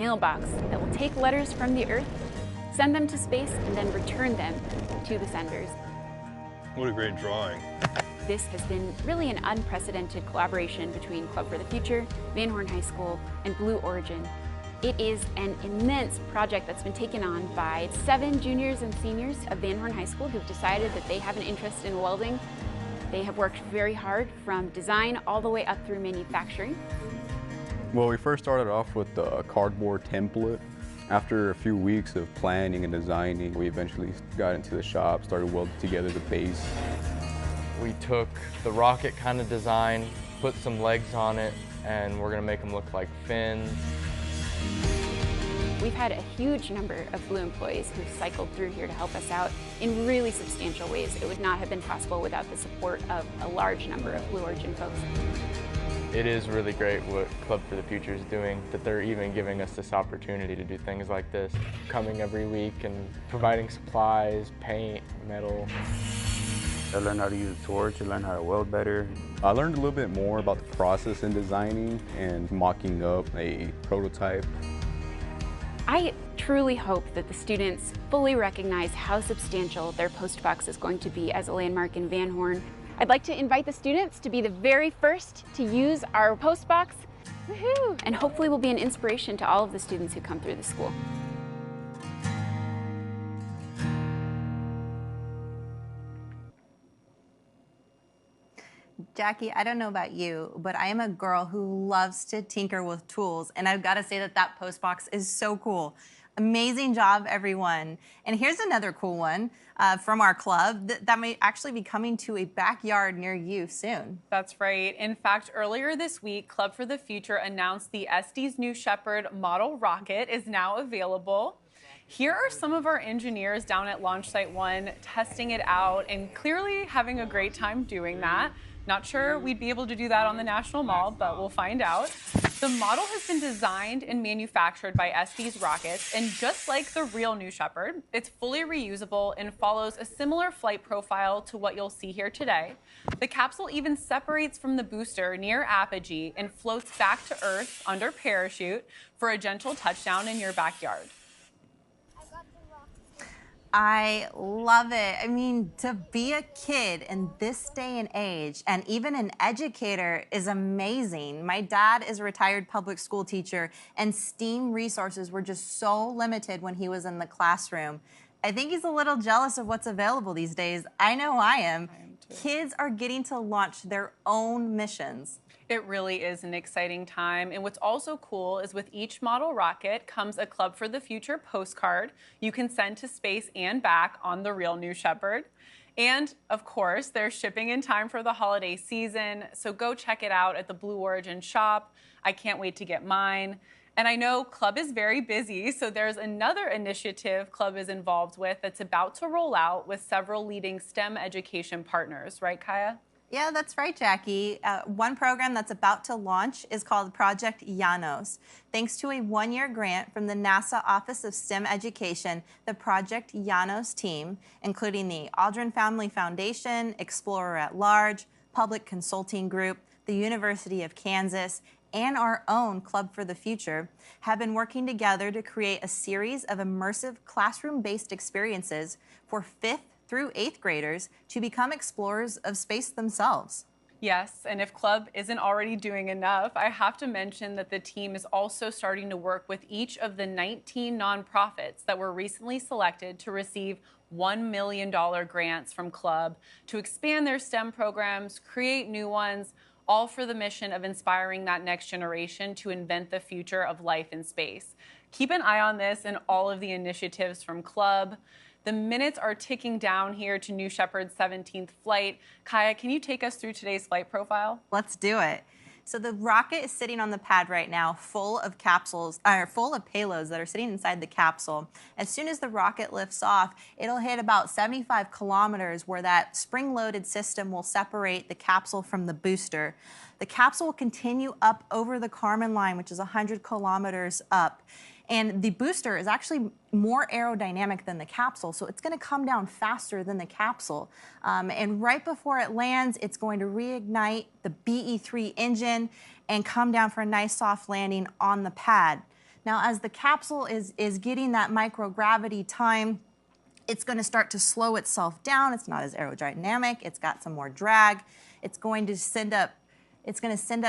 mailbox that will take letters from the Earth, send them to space, and then return them to the senders. What a great drawing. This has been really an unprecedented collaboration between Club for the Future, Van Horn High School, and Blue Origin. It is an immense project that's been taken on by 7 juniors and seniors of Van Horn High School who've decided that they have an interest in welding. They have worked very hard from design all the way up through manufacturing. Well, we first started off with the cardboard template. After a few weeks of planning and designing, we eventually got into the shop, started welding together the base. We took the rocket kind of design, put some legs on it, and we're gonna make them look like fins. We've had a huge number of Blue employees who've cycled through here to help us out in really substantial ways. It would not have been possible without the support of a large number of Blue Origin folks. It is really great what Club for the Future is doing, that they're even giving us this opportunity to do things like this, coming every week and providing supplies, paint, metal. I learned how to use a torch, I learned how to weld better. I learned a little bit more about the process in designing and mocking up a prototype. I truly hope that the students fully recognize how substantial their postbox is going to be as a landmark in Van Horn. I'd like to invite the students to be the very first to use our postbox. Woohoo! And hopefully will be an inspiration to all of the students who come through the school. Jackie, I don't know about you, but I am a girl who loves to tinker with tools, and I've got to say that that postbox is so cool. Amazing job, everyone. And here's another cool one from our club that may actually be coming to a backyard near you soon. That's right. In fact, earlier this week, Club for the Future announced the Este's New Shepard model rocket is now available. Here are some of our engineers down at Launch Site 1 testing it out and clearly having a great time doing that. Not sure we'd be able to do that on the National Mall, but we'll find out. The model has been designed and manufactured by Este's rockets, and just like the real New Shepard, it's fully reusable and follows a similar flight profile to what you'll see here today. The capsule even separates from the booster near apogee and floats back to Earth under parachute for a gentle touchdown in your backyard. I love it. I mean, to be a kid in this day and age, and even an educator, is amazing. My dad is a retired public school teacher, and STEAM resources were just so limited when he was in the classroom. I think he's a little jealous of what's available these days. I know I am. Kids are getting to launch their own missions. It really is an exciting time. And what's also cool is with each model rocket comes a Club for the Future postcard you can send to space and back on the real New Shepard. And of course, they're shipping in time for the holiday season. So go check it out at the Blue Origin shop. I can't wait to get mine. And I know Club is very busy, so there's another initiative Club is involved with that's about to roll out with several leading STEM education partners, right, Kaya? Yeah, that's right, Jackie. One program that's about to launch is called Project Llanos. Thanks to a 1-year grant from the NASA Office of STEM Education, the Project Llanos team, including the Aldrin Family Foundation, Explorer at Large, Public Consulting Group, the University of Kansas, and our own Club for the Future, have been working together to create a series of immersive classroom-based experiences for 5th through 8th graders to become explorers of space themselves. Yes, and if Club isn't already doing enough, I have to mention that the team is also starting to work with each of the 19 nonprofits that were recently selected to receive $1 million grants from Club to expand their STEM programs, create new ones, all for the mission of inspiring that next generation to invent the future of life in space. Keep an eye on this and all of the initiatives from Club. The minutes are ticking down here to New Shepard's 17th flight. Kaya, can you take us through today's flight profile? Let's do it. So the rocket is sitting on the pad right now, full of payloads that are sitting inside the capsule. As soon as the rocket lifts off, it'll hit about 75 kilometers where that spring-loaded system will separate the capsule from the booster. The capsule will continue up over the Kármán line, which is 100 kilometers up. And the booster is actually more aerodynamic than the capsule, so it's going to come down faster than the capsule. And right before it lands, it's going to reignite the BE-3 engine and come down for a nice soft landing on the pad. Now, as the capsule is getting that microgravity time, it's going to start to slow itself down. It's not as aerodynamic. It's got some more drag. It's going to send up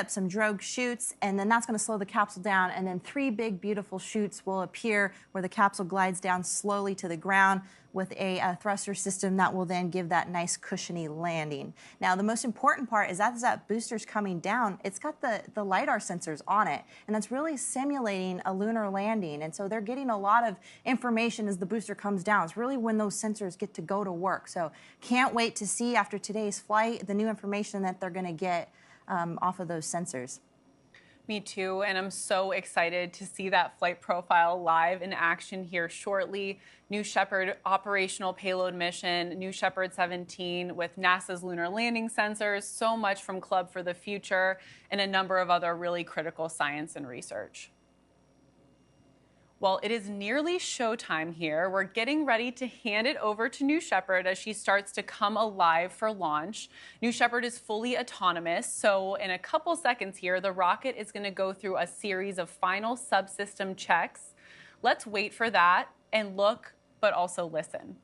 some drogue chutes, and then that's going to slow the capsule down, and then 3 big, beautiful chutes will appear where the capsule glides down slowly to the ground with a thruster system that will then give that nice cushiony landing. Now, the most important part is as that booster's coming down, it's got the LiDAR sensors on it, and that's really simulating a lunar landing, and so they're getting a lot of information as the booster comes down. It's really when those sensors get to go to work. So can't wait to see after today's flight the new information that they're going to get off of those sensors. Me too, and I'm so excited to see that flight profile live in action here shortly. New Shepard operational payload mission, New Shepard 17 with NASA's lunar landing sensors, so much from Club for the Future, and a number of other really critical science and research. Well, it is nearly showtime here. We're getting ready to hand it over to New Shepard as she starts to come alive for launch. New Shepard is fully autonomous, so in a couple seconds here, the rocket is going to go through a series of final subsystem checks. Let's wait for that and look, but also listen.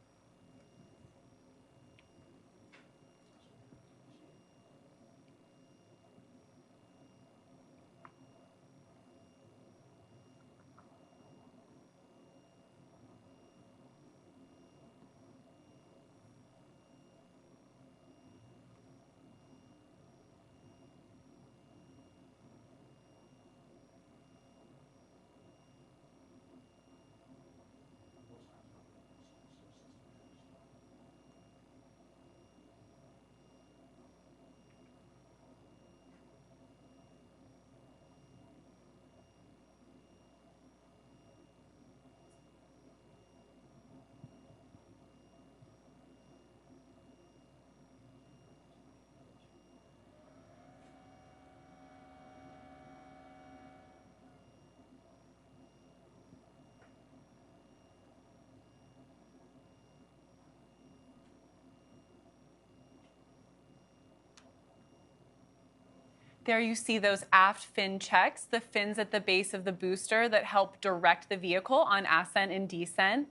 There you see those aft fin checks, the fins at the base of the booster that help direct the vehicle on ascent and descent.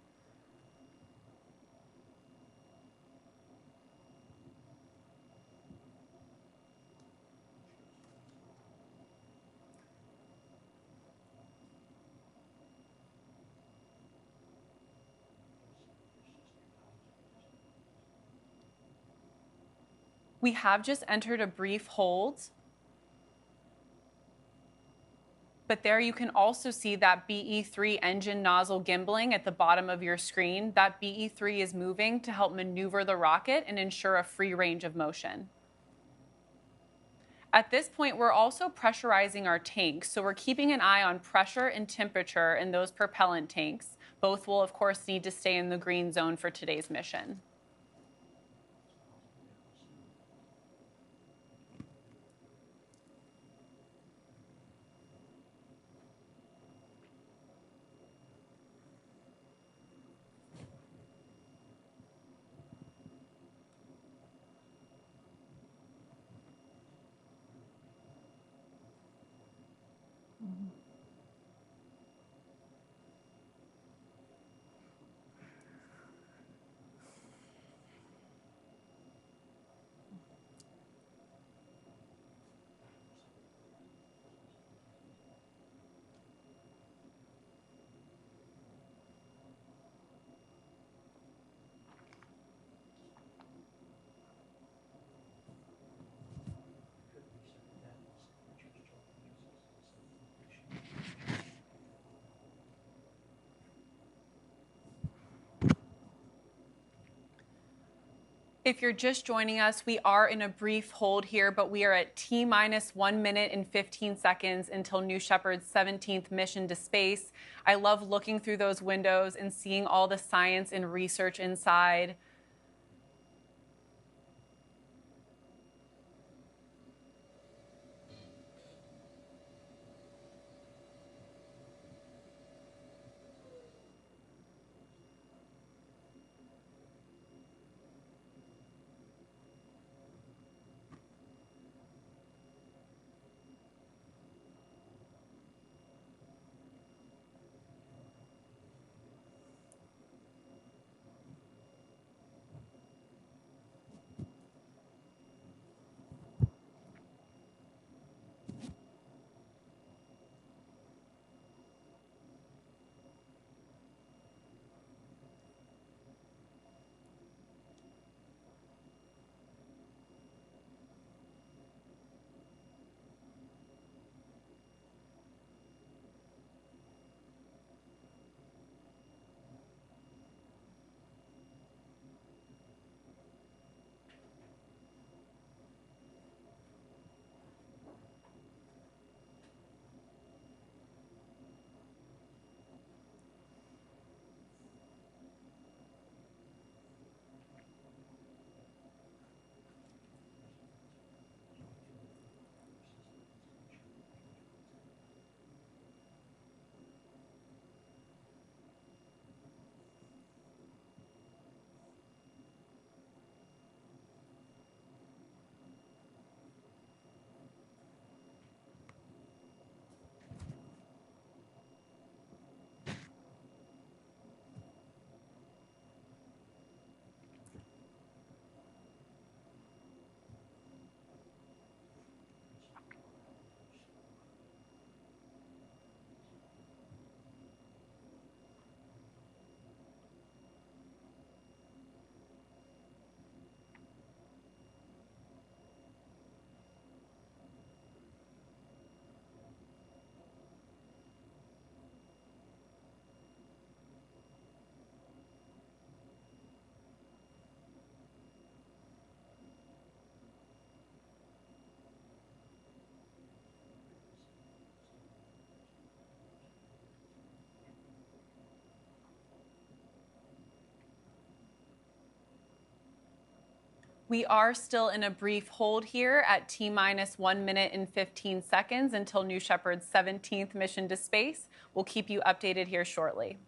We have just entered a brief hold. But there you can also see that BE3 engine nozzle gimbaling at the bottom of your screen. That BE3 is moving to help maneuver the rocket and ensure a free range of motion. At this point, we're also pressurizing our tanks, so we're keeping an eye on pressure and temperature in those propellant tanks. Both will, of course, need to stay in the green zone for today's mission. If you're just joining us, we are in a brief hold here, but we are at T-minus 1 minute and 15 seconds until New Shepard's 17th mission to space. I love looking through those windows and seeing all the science and research inside. We are still in a brief hold here at T-minus 1 minute and 15 seconds until New Shepard's 17th mission to space. We'll keep you updated here shortly.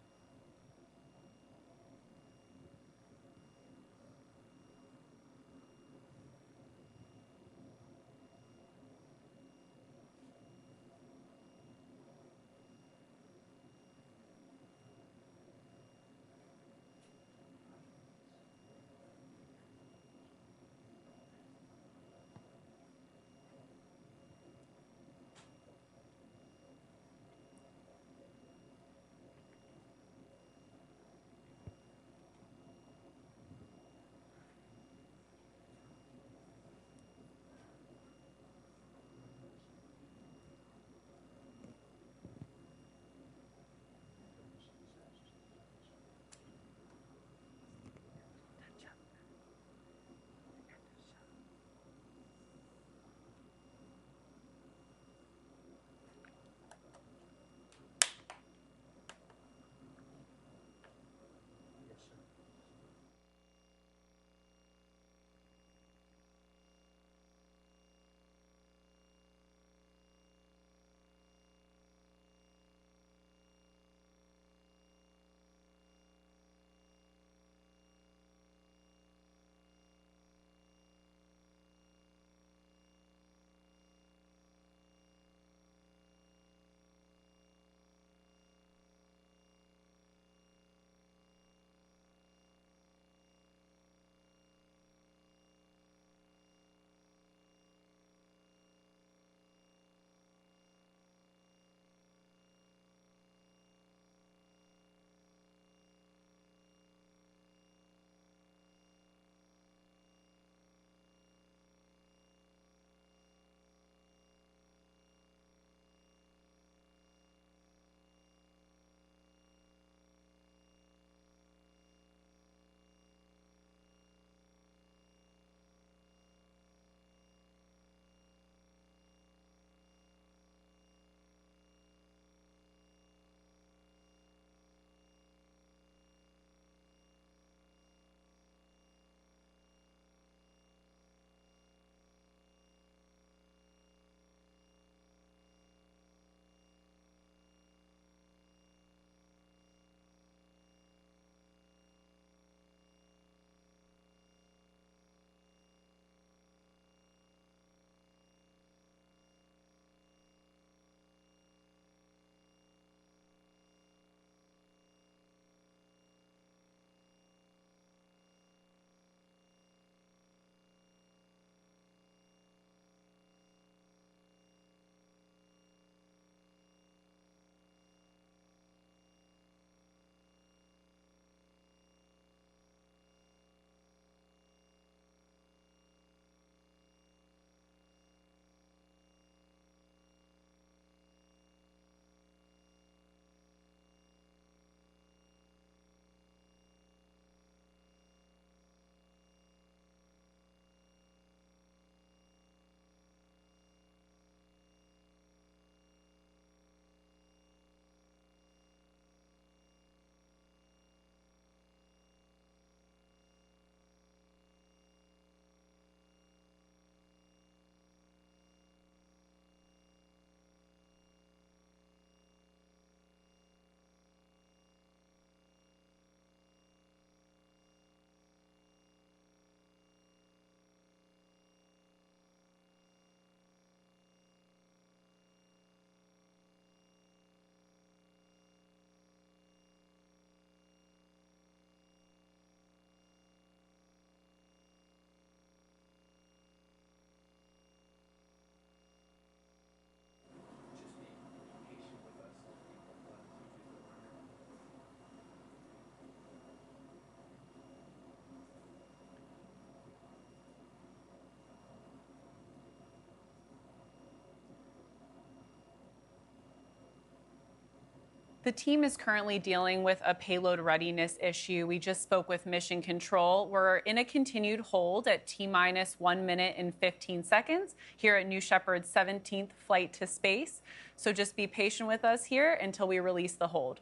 The team is currently dealing with a payload readiness issue. We just spoke with Mission Control. We're in a continued hold at T-minus 1 minute and 15 seconds here at New Shepard's 17th flight to space. So just be patient with us here until we release the hold.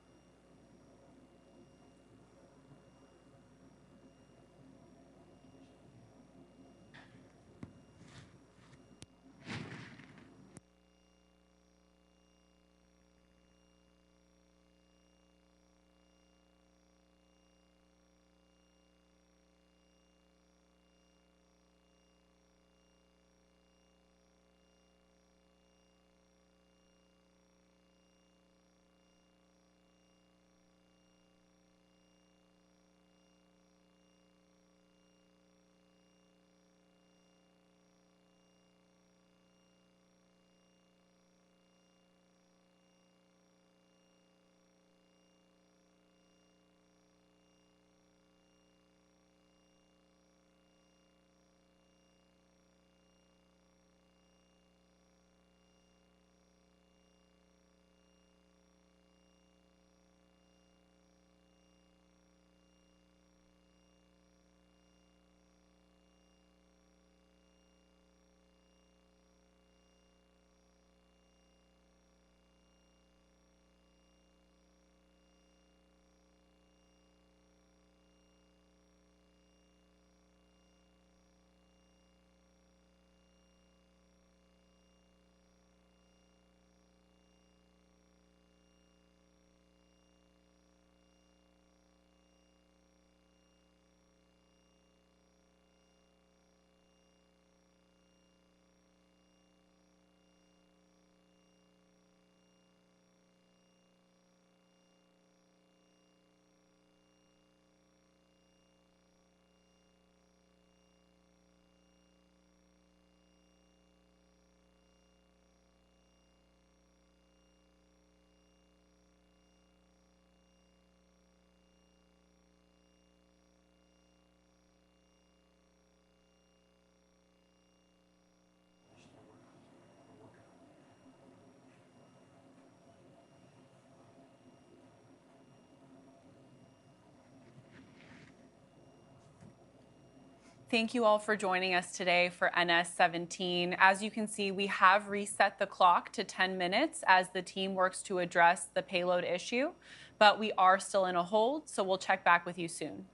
Thank you all for joining us today for NS-17. As you can see, we have reset the clock to 10 minutes as the team works to address the payload issue, but we are still in a hold, so we'll check back with you soon.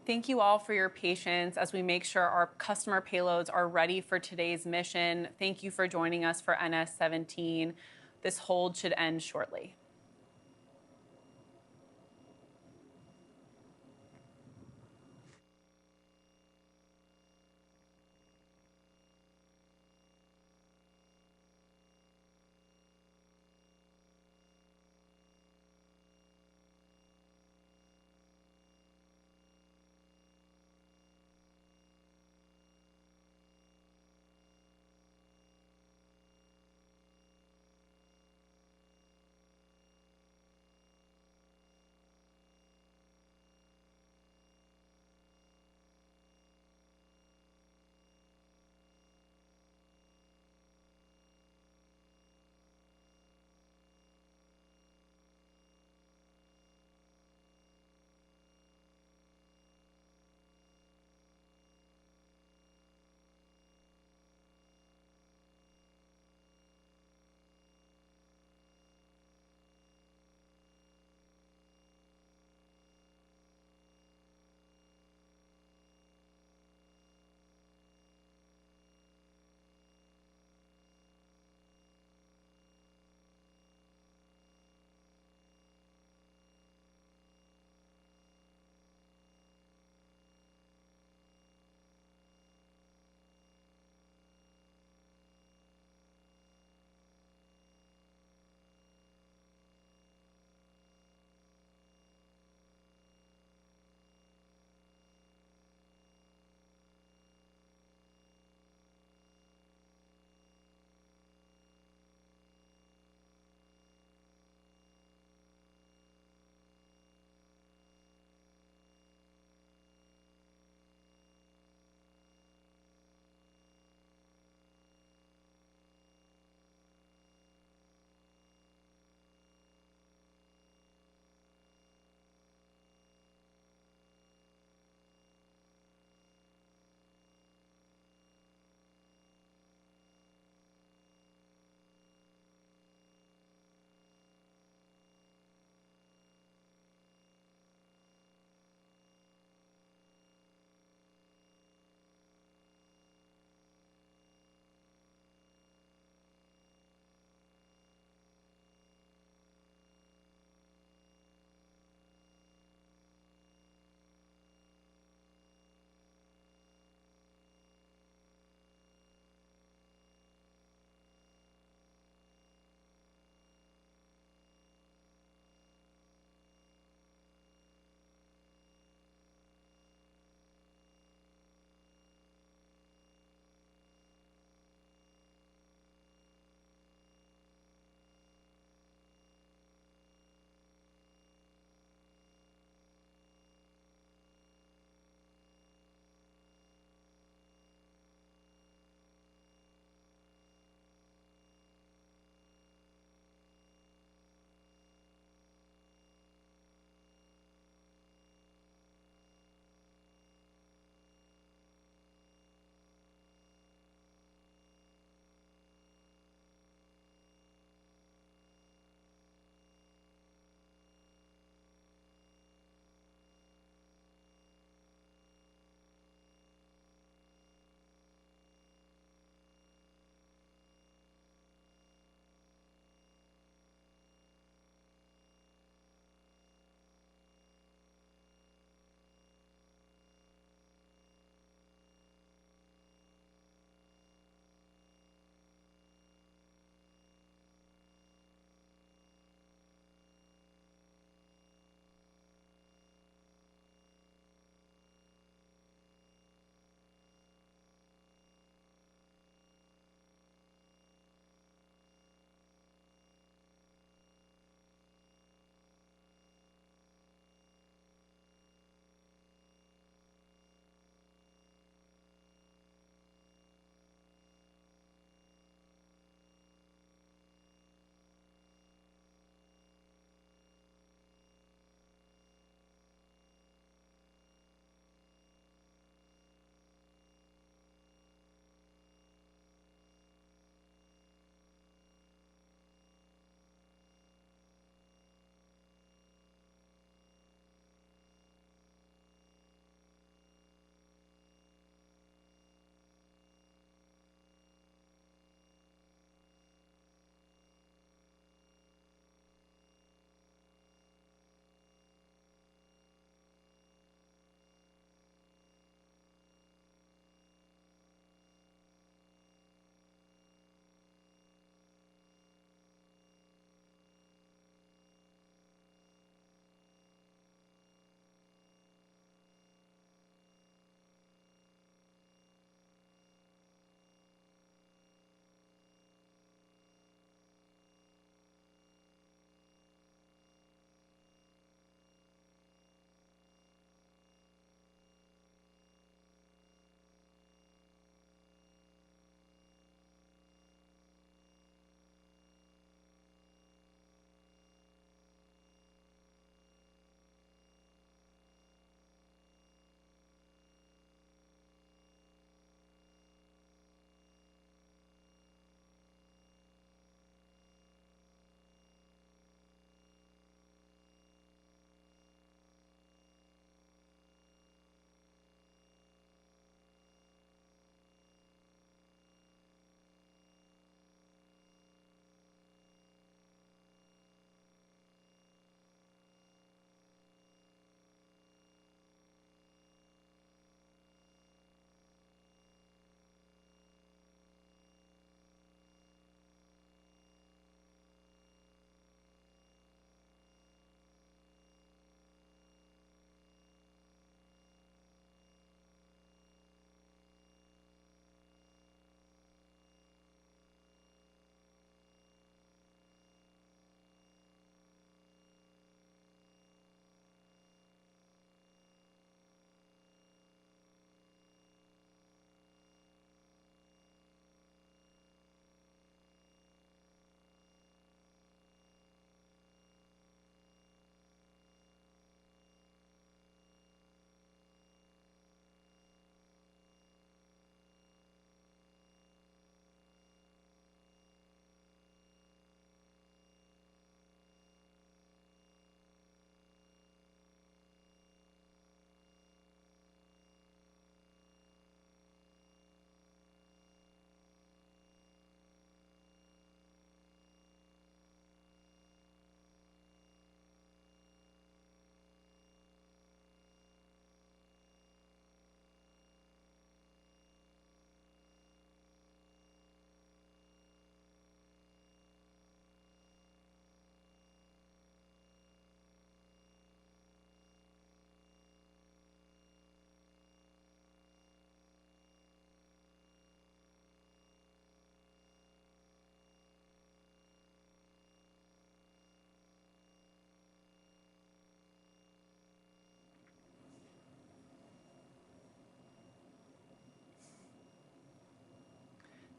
Thank you all for your patience as we make sure our customer payloads are ready for today's mission. Thank you for joining us for NS-17. This hold should end shortly.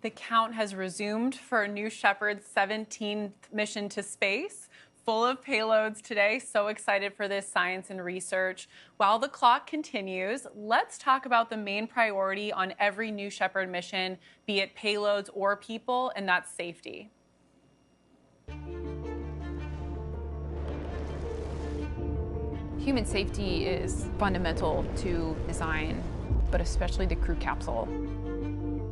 The count has resumed for New Shepard's 17th mission to space, full of payloads today. So excited for this science and research. While the clock continues, let's talk about the main priority on every New Shepard mission, be it payloads or people, and that's safety. Human safety is fundamental to design, but especially the crew capsule.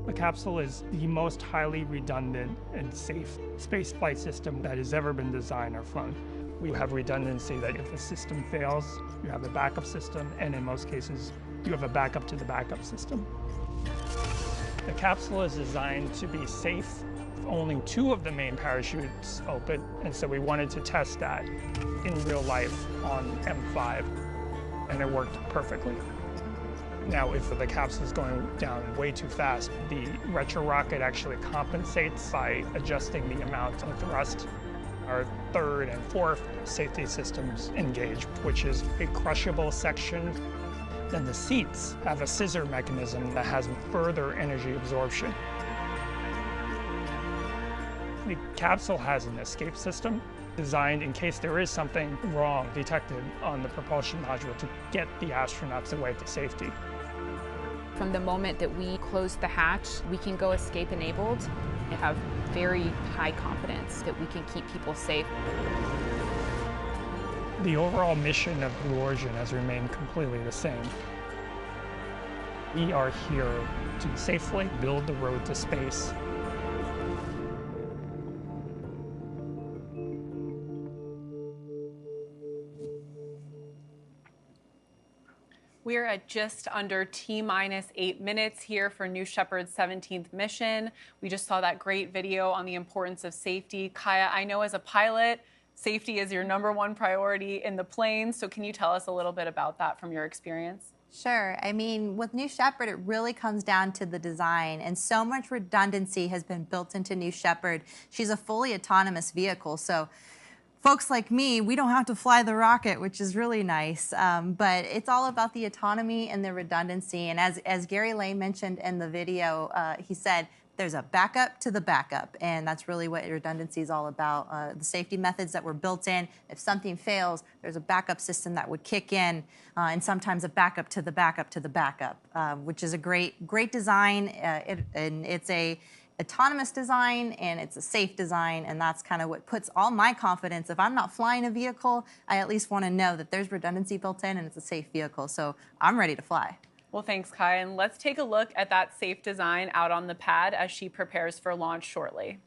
The capsule is the most highly redundant and safe spaceflight system that has ever been designed or flown. We have redundancy that if a system fails, you have a backup system, and in most cases, you have a backup to the backup system. The capsule is designed to be safe. Only 2 of the main parachutes open, and so we wanted to test that in real life on M5, and it worked perfectly. Now, if the capsule is going down way too fast, the retro rocket actually compensates by adjusting the amount of thrust. Our 3rd and 4th safety systems engage, which is a crushable section. Then the seats have a scissor mechanism that has further energy absorption. The capsule has an escape system designed in case there is something wrong detected on the propulsion module to get the astronauts away to safety. From the moment that we close the hatch, we can go escape enabled and have very high confidence that we can keep people safe. The overall mission of Blue Origin has remained completely the same. We are here to safely build the road to space. We're at just under T-minus 8 minutes here for New Shepard's 17th mission. We just saw that great video on the importance of safety. Kaya, I know as a pilot, safety is your #1 priority in the plane. So can you tell us a little bit about that from your experience? Sure. I mean, with New Shepard, it really comes down to the design, and so much redundancy has been built into New Shepard. She's a fully autonomous vehicle, so folks like me, we don't have to fly the rocket, which is really nice. But it's all about the autonomy and the redundancy. And as Gary Lay mentioned in the video, he said there's a backup to the backup. And that's really what redundancy is all about. The safety methods that were built in, if something fails, there's a backup system that would kick in, and sometimes a backup to the backup to the backup, which is a great design. And it's a autonomous design, and it's a safe design, and that's kind of what puts all my confidence. If I'm not flying a vehicle, I at least want to know that there's redundancy built in and it's a safe vehicle, so I'm ready to fly. Well, thanks, Kai, and let's take a look at that safe design out on the pad as she prepares for launch shortly.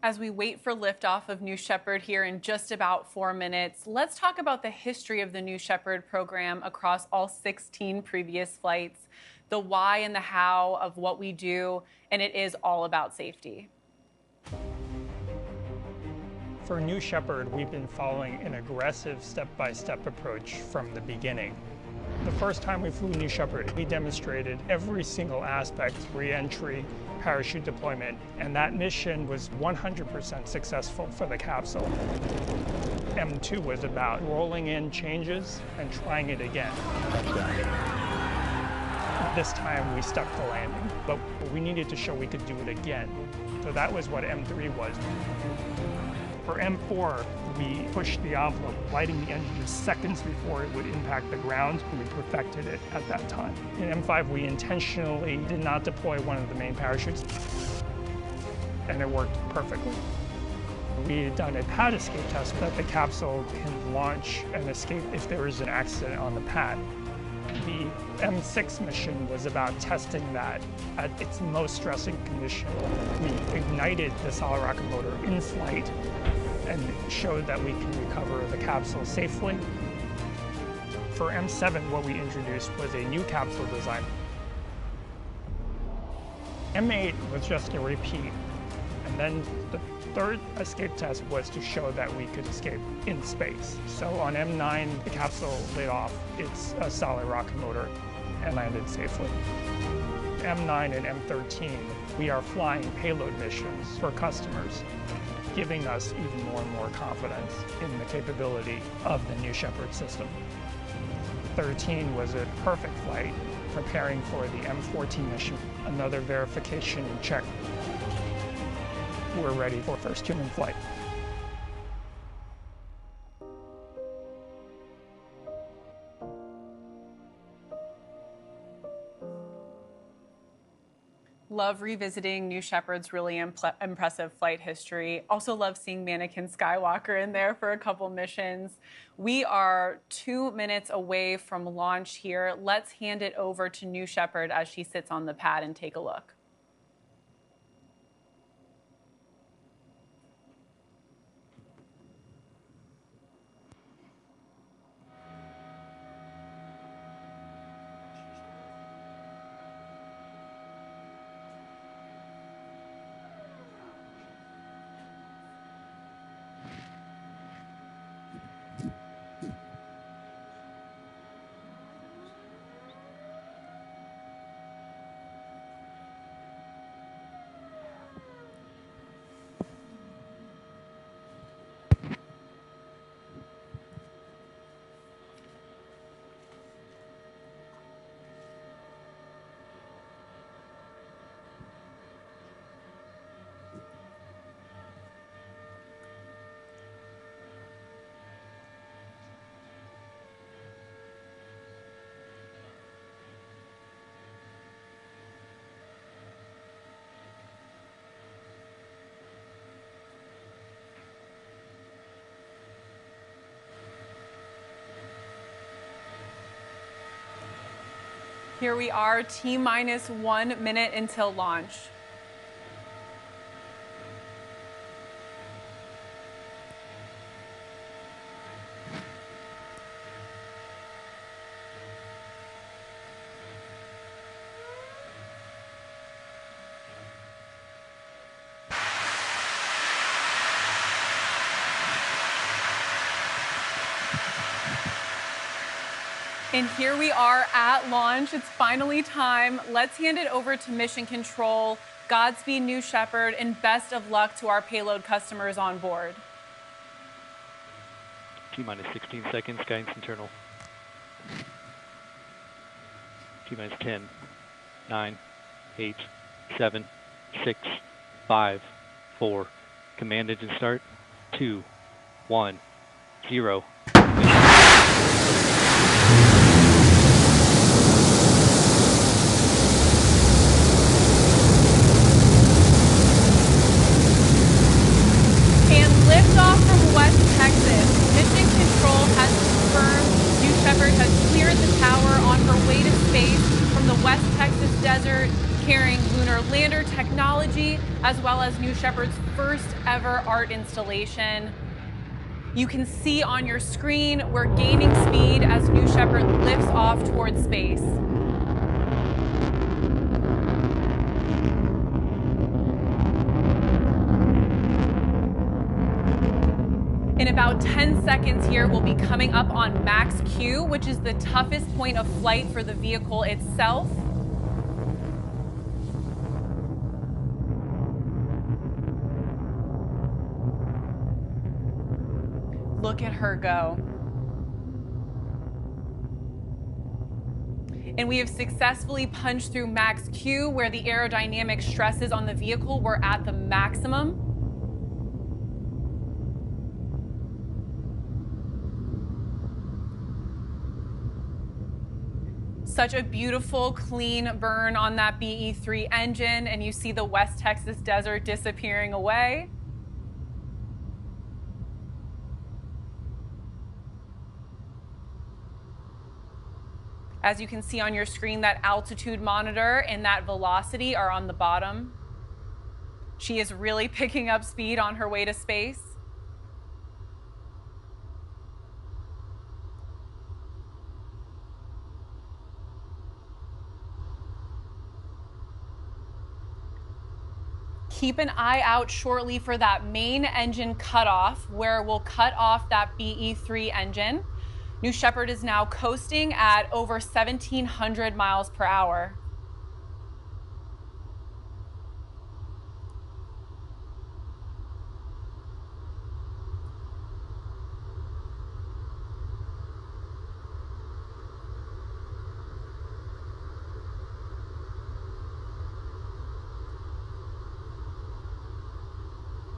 As we wait for liftoff of New Shepard here in just about 4 minutes, let's talk about the history of the New Shepard program across all 16 previous flights, the why and the how of what we do, and it is all about safety. For New Shepard, we've been following an aggressive step-by-step approach from the beginning. The first time we flew New Shepard, we demonstrated every single aspect, re-entry, parachute deployment, and that mission was 100% successful for the capsule. M2 was about rolling in changes and trying it again. This time we stuck the landing, but we needed to show we could do it again. So that was what M3 was. For M4, we pushed the envelope, lighting the engine just seconds before it would impact the ground. We perfected it at that time. In M5, we intentionally did not deploy one of the main parachutes, and it worked perfectly. We had done a pad escape test that the capsule can launch and escape if there is an accident on the pad. The M6 mission was about testing that at its most stressing condition. We ignited the solid rocket motor in flight and showed that we can recover the capsule safely. For M7, what we introduced was a new capsule design. M8 was just a repeat, and then the third escape test was to show that we could escape in space. So on M9, the capsule lit off its solid rocket motor and landed safely. M9 and M13, we are flying payload missions for customers, giving us even more and more confidence in the capability of the New Shepard system. 13 was a perfect flight, preparing for the M14 mission, another verification check. We're ready for first human flight. Love revisiting New Shepard's really impressive flight history. Also love seeing Mannequin Skywalker in there for a couple missions. We are 2 minutes away from launch here. Let's hand it over to New Shepard as she sits on the pad and take a look. Here we are, T-minus 1 minute until launch. And here we are at launch. It's finally time. Let's hand it over to Mission Control. Godspeed, New Shepard, and best of luck to our payload customers on board. T-minus 16 seconds, guidance internal. T-minus 10, 9, 8, 7, 6, 5, 4. Command engine start. 2, 1, 0. Liftoff from West Texas. Mission Control has confirmed New Shepard has cleared the tower on her way to space from the West Texas desert, carrying lunar lander technology, as well as New Shepard's first ever art installation. You can see on your screen we're gaining speed as New Shepard lifts off towards space. In about 10 seconds here, we'll be coming up on max Q, which is the toughest point of flight for the vehicle itself. Look at her go. And we have successfully punched through max Q, where the aerodynamic stresses on the vehicle were at the maximum. Such a beautiful, clean burn on that BE-3 engine, and you see the West Texas desert disappearing away. As you can see on your screen, that altitude monitor and that velocity are on the bottom. She is really picking up speed on her way to space. Keep an eye out shortly for that main engine cutoff, where we'll cut off that BE-3 engine. New Shepard is now coasting at over 1,700 miles per hour.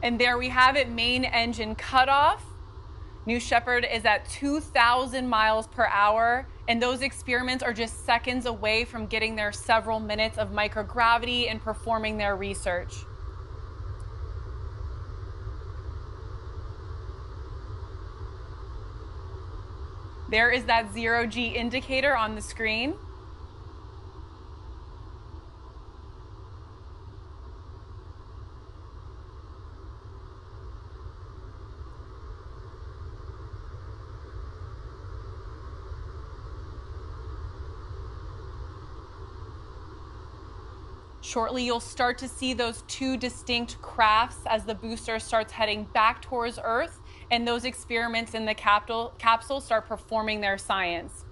And there we have it, main engine cutoff. New Shepard is at 2,000 miles per hour, and those experiments are just seconds away from getting their several minutes of microgravity and performing their research. There is that 0G indicator on the screen. Shortly, you'll start to see those two distinct crafts as the booster starts heading back towards Earth, and those experiments in the capsule start performing their science.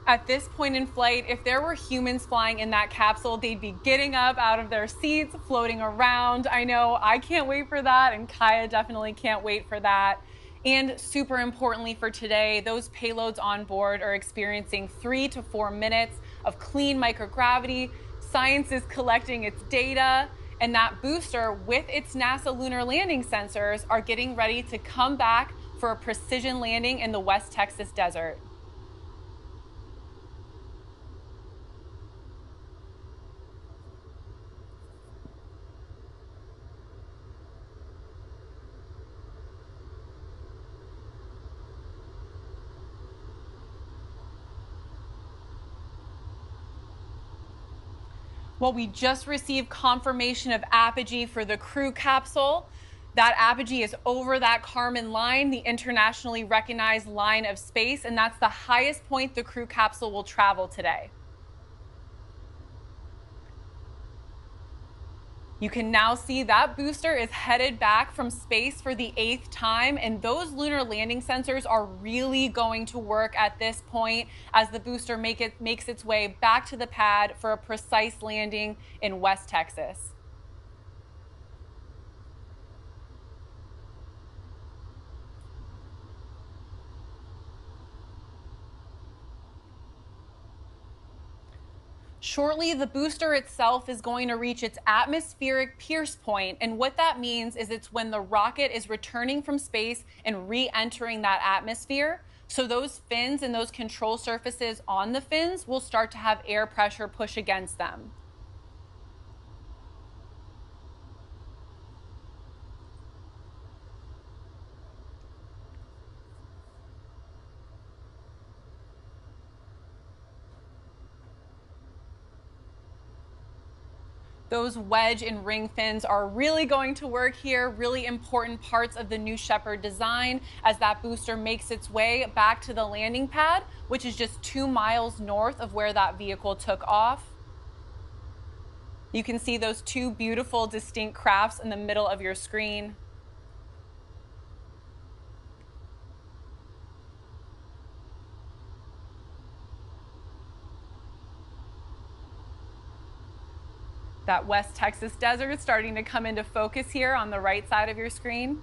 At this point in flight, if there were humans flying in that capsule, they'd be getting up out of their seats, floating around. I know I can't wait for that, and Kaya definitely can't wait for that. And super importantly for today, those payloads on board are experiencing 3 to 4 minutes of clean microgravity. Science is collecting its data, and that booster with its NASA lunar landing sensors are getting ready to come back for a precision landing in the West Texas desert. Well, we just received confirmation of apogee for the crew capsule. That apogee is over that Kármán line, the internationally recognized line of space, and that's the highest point the crew capsule will travel today. You can now see that booster is headed back from space for the 8th time, and those lunar landing sensors are really going to work at this point as the booster makes its way back to the pad for a precise landing in West Texas. Shortly, the booster itself is going to reach its atmospheric pierce point, and what that means is it's when the rocket is returning from space and re-entering that atmosphere. So those fins and those control surfaces on the fins will start to have air pressure push against them. Those wedge and ring fins are really going to work here, really important parts of the New Shepard design as that booster makes its way back to the landing pad, which is just 2 miles north of where that vehicle took off. You can see those two beautiful, distinct crafts in the middle of your screen. That West Texas desert starting to come into focus here on the right side of your screen.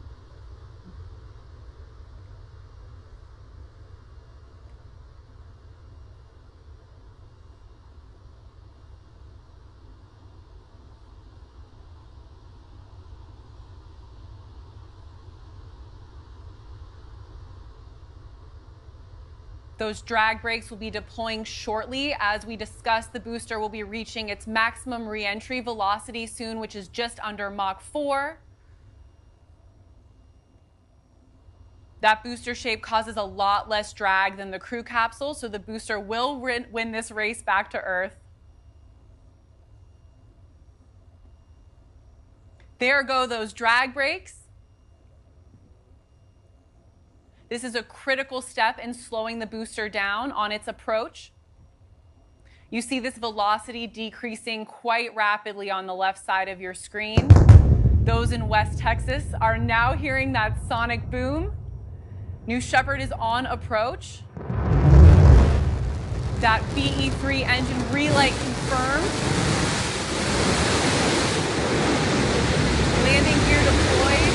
Those drag brakes will be deploying shortly. As we discussed, the booster will be reaching its maximum reentry velocity soon, which is just under Mach 4. That booster shape causes a lot less drag than the crew capsule, so the booster will win this race back to Earth. There go those drag brakes. This is a critical step in slowing the booster down on its approach. You see this velocity decreasing quite rapidly on the left side of your screen. Those in West Texas are now hearing that sonic boom. New Shepard is on approach. That BE3 engine relight confirmed. Landing gear deployed.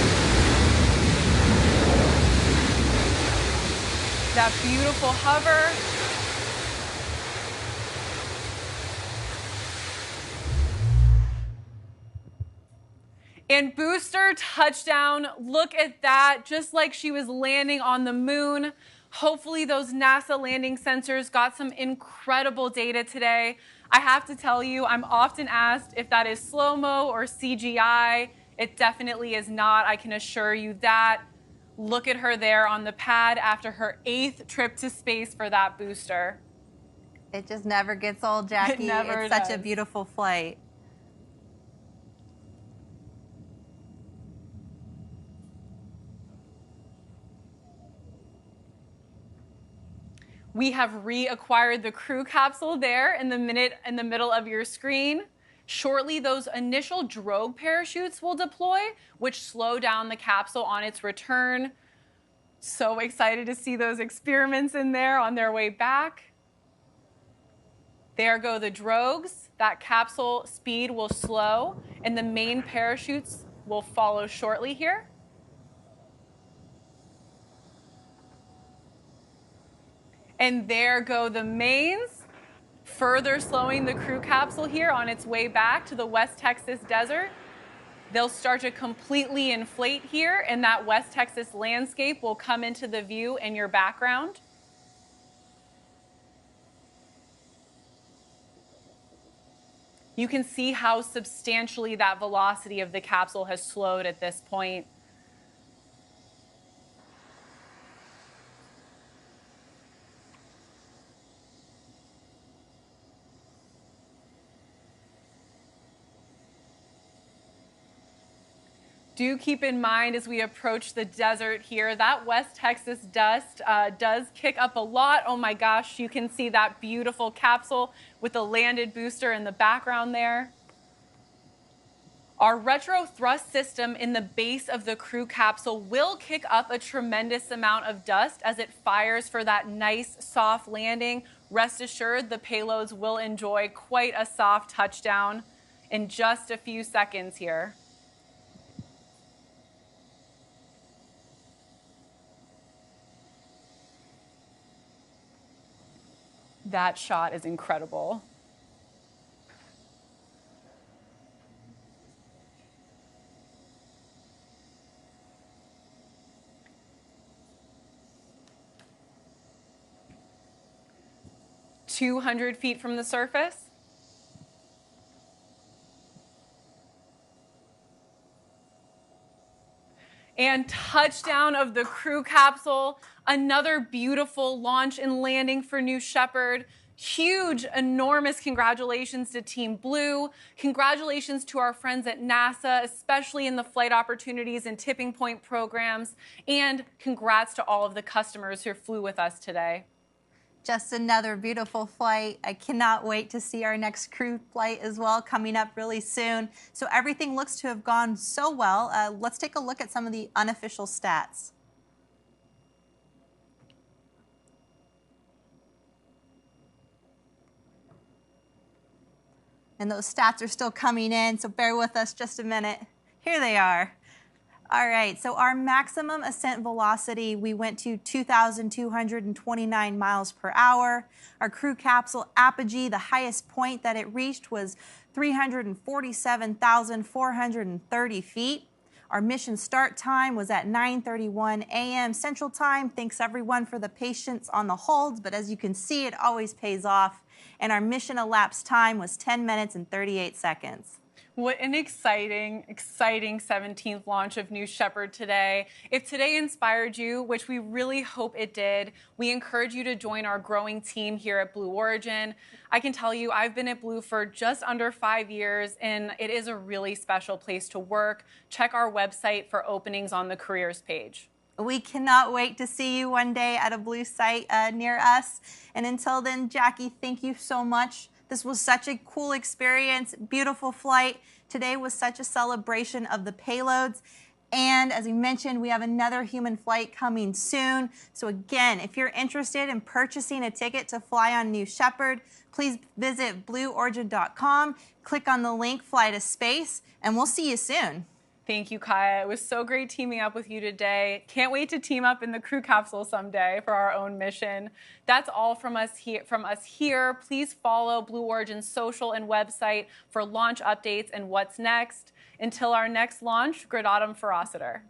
That beautiful hover. And booster touchdown, look at that, just like she was landing on the moon. Hopefully those NASA landing sensors got some incredible data today. I have to tell you, I'm often asked if that is slow-mo or CGI. It definitely is not, I can assure you that. Look at her there on the pad after her 8th trip to space for that booster. It just never gets old, Jackie. It's such a beautiful flight. We have reacquired the crew capsule there in the middle of your screen. Shortly, those initial drogue parachutes will deploy, which slow down the capsule on its return. So excited to see those experiments in there on their way back. There go the drogues. That capsule speed will slow, and the main parachutes will follow shortly here. And there go the mains, further slowing the crew capsule here on its way back to the West Texas desert. They'll start to completely inflate here, and that West Texas landscape will come into the view in your background. You can see how substantially that velocity of the capsule has slowed at this point. Do keep in mind as we approach the desert here, that West Texas dust does kick up a lot. Oh my gosh, you can see that beautiful capsule with the landed booster in the background there. Our retro thrust system in the base of the crew capsule will kick up a tremendous amount of dust as it fires for that nice soft landing. Rest assured, the payloads will enjoy quite a soft touchdown in just a few seconds here. That shot is incredible. "200 feet from the surface. And touchdown of the crew capsule. Another beautiful launch and landing for New Shepard. Huge, enormous congratulations to Team Blue. Congratulations to our friends at NASA, especially in the flight opportunities and tipping point programs. And congrats to all of the customers who flew with us today. Just another beautiful flight. I cannot wait to see our next crew flight as well, coming up really soon. So everything looks to have gone so well. Let's take a look at some of the unofficial stats. And those stats are still coming in, so bear with us just a minute. Here they are. All right, so our maximum ascent velocity, we went to 2,229 miles per hour. Our crew capsule apogee, the highest point that it reached was 347,430 feet. Our mission start time was at 9:31 a.m. Central Time. Thanks everyone for the patience on the holds, but as you can see, it always pays off. And our mission elapsed time was 10 minutes and 38 seconds. What an exciting, exciting 17th launch of New Shepard today. If today inspired you, which we really hope it did, we encourage you to join our growing team here at Blue Origin. I can tell you I've been at Blue for just under 5 years, and it is a really special place to work. Check our website for openings on the careers page. We cannot wait to see you one day at a Blue site near us. And until then, Jackie, thank you so much. This was such a cool experience, beautiful flight. Today was such a celebration of the payloads. And as we mentioned, we have another human flight coming soon. So again, if you're interested in purchasing a ticket to fly on New Shepard, please visit blueorigin.com, click on the link Fly to Space, and we'll see you soon. Thank you, Kaya. It was so great teaming up with you today. Can't wait to team up in the crew capsule someday for our own mission. That's all from us here. Please follow Blue Origin's social and website for launch updates and what's next. Until our next launch, Gradatum Ferociter.